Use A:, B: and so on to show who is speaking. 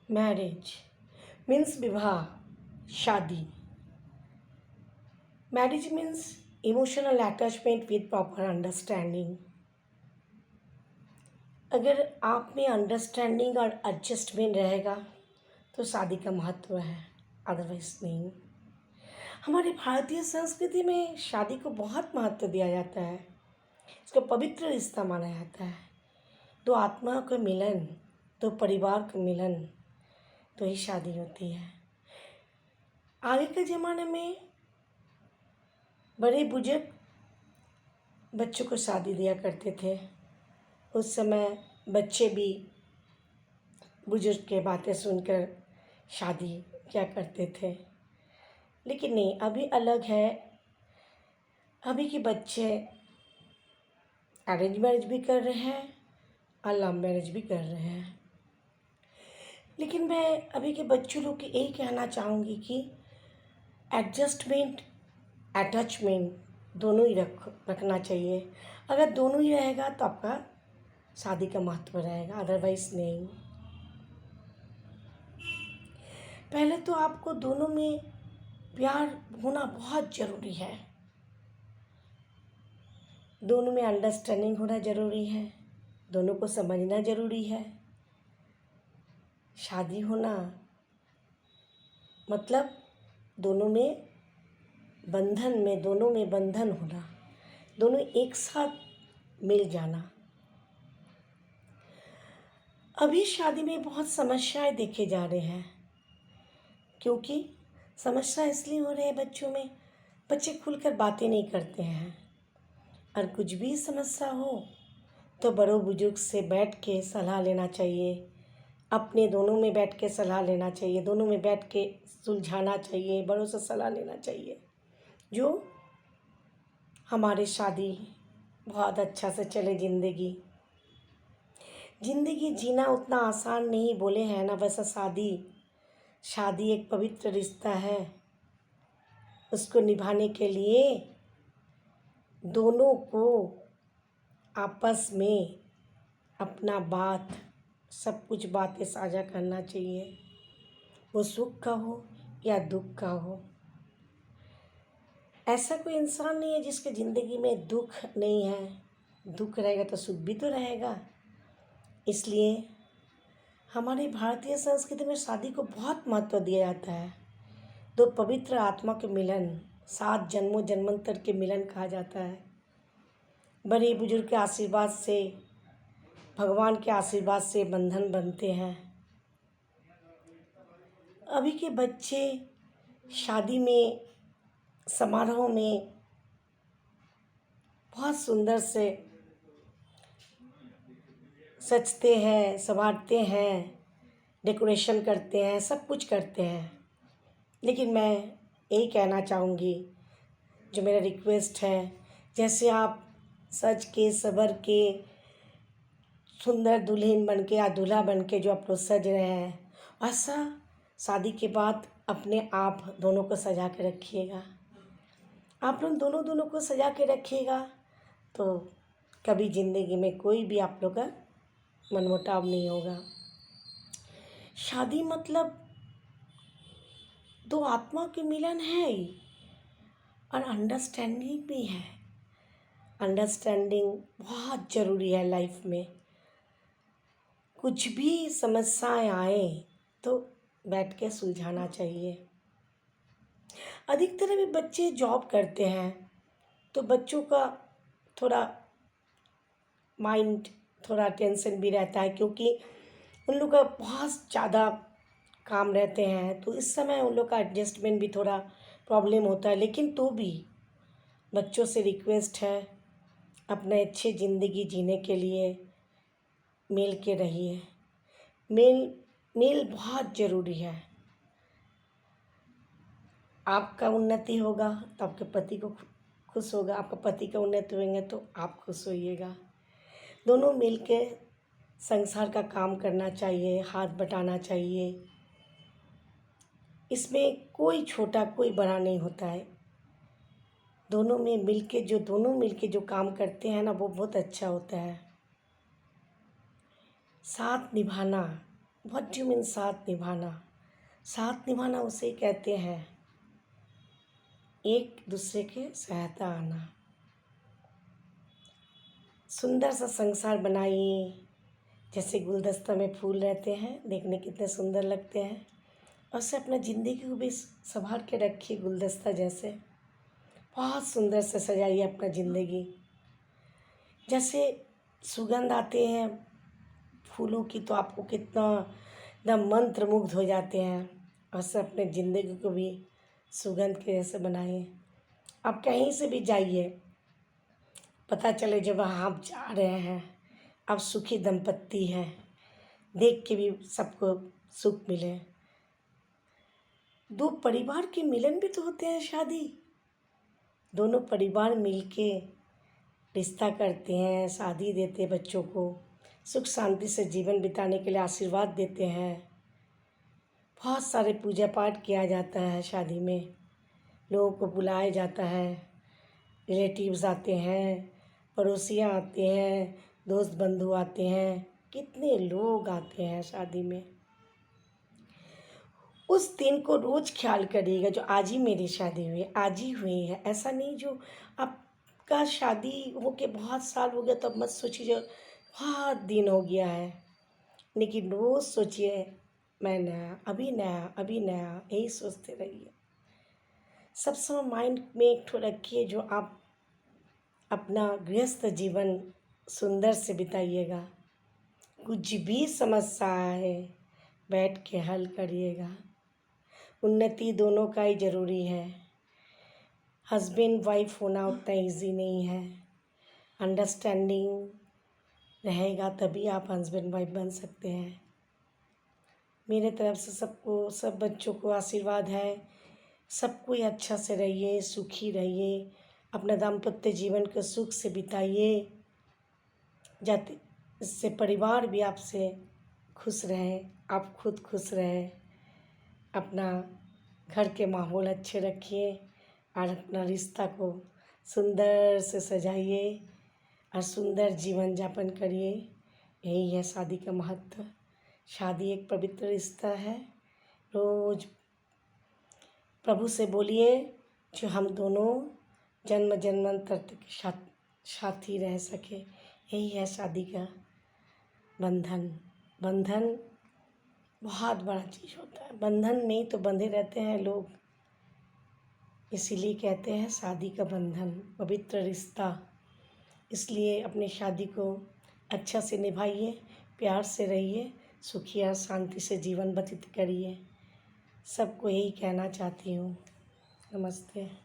A: Marriage means विवाह, शादी। Marriage means emotional attachment with proper understanding. अगर आप में अंडरस्टैंडिंग और एडजस्टमेंट रहेगा तो शादी का महत्व है, अदरवाइज नहीं। हमारी भारतीय संस्कृति में शादी को बहुत महत्व दिया जाता है। इसको पवित्र रिश्ता माना जाता है। दो आत्मा का मिलन, दो परिवार का मिलन, तो ही शादी होती है। आगे के ज़माने में बड़े बुजुर्ग बच्चों को शादी दिया करते थे। उस समय बच्चे भी बुजुर्ग के बातें सुनकर शादी किया करते थे। लेकिन नहीं, अभी अलग है। अभी के बच्चे अरेंज मैरिज भी कर रहे हैं और लव मैरिज भी कर रहे हैं। लेकिन मैं अभी के बच्चों लोग को यही कहना चाहूँगी कि एडजस्टमेंट, अटैचमेंट दोनों ही रखना चाहिए। अगर दोनों ही रहेगा तो आपका शादी का महत्व रहेगा, अदरवाइज नहीं। पहले तो आपको दोनों में प्यार होना बहुत ज़रूरी है। दोनों में अंडरस्टैंडिंग होना ज़रूरी है। दोनों को समझना ज़रूरी है। शादी होना मतलब दोनों में बंधन होना, दोनों एक साथ मिल जाना। अभी शादी में बहुत समस्याएं देखे जा रहे हैं, क्योंकि समस्या इसलिए हो रही है बच्चों में, बच्चे खुलकर बातें नहीं करते हैं। और कुछ भी समस्या हो तो बड़ों बुजुर्ग से बैठ के सलाह लेना चाहिए। अपने दोनों में बैठ के सलाह लेना चाहिए, दोनों में बैठ के सुलझाना चाहिए, बड़ों से सलाह लेना चाहिए, जो हमारी शादी बहुत अच्छा से चले। ज़िंदगी जीना उतना आसान नहीं बोले हैं ना। वैसा शादी एक पवित्र रिश्ता है। उसको निभाने के लिए दोनों को आपस में अपना सब कुछ बातें साझा करना चाहिए। वो सुख का हो या दुख का हो। ऐसा कोई इंसान नहीं है जिसके ज़िंदगी में दुख नहीं है। दुख रहेगा तो सुख भी तो रहेगा। इसलिए हमारी भारतीय संस्कृति में शादी को बहुत महत्व दिया जाता है। दो पवित्र आत्मा के मिलन, 7 जन्मों जन्मांतर के मिलन कहा जाता है। बड़े बुजुर्ग के आशीर्वाद से, भगवान के आशीर्वाद से बंधन बनते हैं। अभी के बच्चे शादी में, समारोह में बहुत सुंदर से सजते हैं, संवारते हैं, डेकोरेशन करते हैं, सब कुछ करते हैं। लेकिन मैं यही कहना चाहूँगी, जो मेरा रिक्वेस्ट है, जैसे आप सज के सवर के सुंदर दुल्हन बन के या दूल्हा बन के जो आप लोग सज रहे हैं, ऐसा शादी के बाद अपने आप दोनों को सजा के रखिएगा। आप लोग दोनों को सजा के रखिएगा तो कभी ज़िंदगी में कोई भी आप लोग का मनमुटाव नहीं होगा। शादी मतलब दो आत्मा के मिलन है ही, और अंडरस्टैंडिंग भी है। अंडरस्टैंडिंग बहुत ज़रूरी है लाइफ में। कुछ भी समस्याएं आए तो बैठ के सुलझाना चाहिए। अधिकतर अभी बच्चे जॉब करते हैं तो बच्चों का थोड़ा माइंड, थोड़ा टेंशन भी रहता है, क्योंकि उन लोग का बहुत ज़्यादा काम रहते हैं। तो इस समय उन लोग का एडजस्टमेंट भी थोड़ा प्रॉब्लम होता है। लेकिन तो भी बच्चों से रिक्वेस्ट है, अपने अच्छे ज़िंदगी जीने के लिए मिल के रहिए। मेल बहुत ज़रूरी है। आपका उन्नति होगा तो आपके पति को खुश होगा, आपका पति का उन्नति होंगे तो आप खुश होइएगा। दोनों मिल के संसार का काम करना चाहिए, हाथ बटाना चाहिए। इसमें कोई छोटा कोई बड़ा नहीं होता है। दोनों मिल के जो काम करते हैं ना, वो बहुत अच्छा होता है। साथ निभाना व्हाट डू मीन साथ निभाना? साथ निभाना उसे कहते हैं एक दूसरे के सहायता आना। सुंदर सा संसार बनाइए, जैसे गुलदस्ता में फूल रहते हैं, देखने कितने सुंदर लगते हैं। और उससे अपना ज़िंदगी को भी संभाल के रखिए गुलदस्ता जैसे। बहुत सुंदर से सजाइए अपना ज़िंदगी। जैसे सुगंध आते हैं फूलों की तो आपको कितना एकदम मंत्रमुग्ध हो जाते हैं। वैसे अपने ज़िंदगी को भी सुगंध के जैसे बनाइए। आप कहीं से भी जाइए, पता चले जब वहाँ आप जा रहे हैं आप सुखी दंपत्ति हैं, देख के भी सबको सुख मिले। दो परिवार के मिलन भी तो होते हैं शादी। दोनों परिवार मिलके रिश्ता करते हैं, शादी देते हैं, बच्चों को सुख शांति से जीवन बिताने के लिए आशीर्वाद देते हैं। बहुत सारे पूजा पाठ किया जाता है शादी में, लोगों को बुलाया जाता है, रिलेटिव्स आते हैं, पड़ोसियाँ आते हैं, दोस्त बंधु आते हैं, कितने लोग आते हैं शादी में। उस दिन को रोज़ ख्याल करिएगा जो आज ही मेरी शादी हुई है, आज ही हुई है। ऐसा नहीं जो आपका शादी हो के बहुत साल हो गया तो अब मत सोचिए जो बहुत दिन हो गया है, लेकिन रोज़ सोचिए मैं नया, अभी नया, अभी नया, यही सोचते रहिए। सब समय माइंड में एक ठो रखिए जो आप अपना गृहस्थ जीवन सुंदर से बिताइएगा। कुछ भी समस्या है बैठ के हल करिएगा। उन्नति दोनों का ही ज़रूरी है। हस्बैंड वाइफ होना उतना इजी नहीं है। अंडरस्टैंडिंग रहेगा तभी आप हस्बैंड वाइफ बन सकते हैं। मेरे तरफ से सबको, सब बच्चों को आशीर्वाद है। सब कोई अच्छा से रहिए, सुखी रहिए, अपना दाम्पत्य जीवन को सुख से बिताइए, जाते इससे परिवार भी आपसे खुश रहे, आप खुद खुश रहें। अपना घर के माहौल अच्छे रखिए और अपना रिश्ता को सुंदर से सजाइए और सुंदर जीवन यापन करिए। यही है शादी का महत्व। शादी एक पवित्र रिश्ता है। रोज़ प्रभु से बोलिए जो हम दोनों जन्म जन्मांतर तक साथी रह सके। यही है शादी का बंधन। बंधन बहुत बड़ा चीज़ होता है। बंधन में ही तो बंधे रहते हैं लोग, इसीलिए कहते हैं शादी का बंधन, पवित्र रिश्ता। इसलिए अपनी शादी को अच्छा से निभाइए, प्यार से रहिए, सुखी और शांति से जीवन व्यतीत करिए। सबको यही कहना चाहती हूँ। नमस्ते।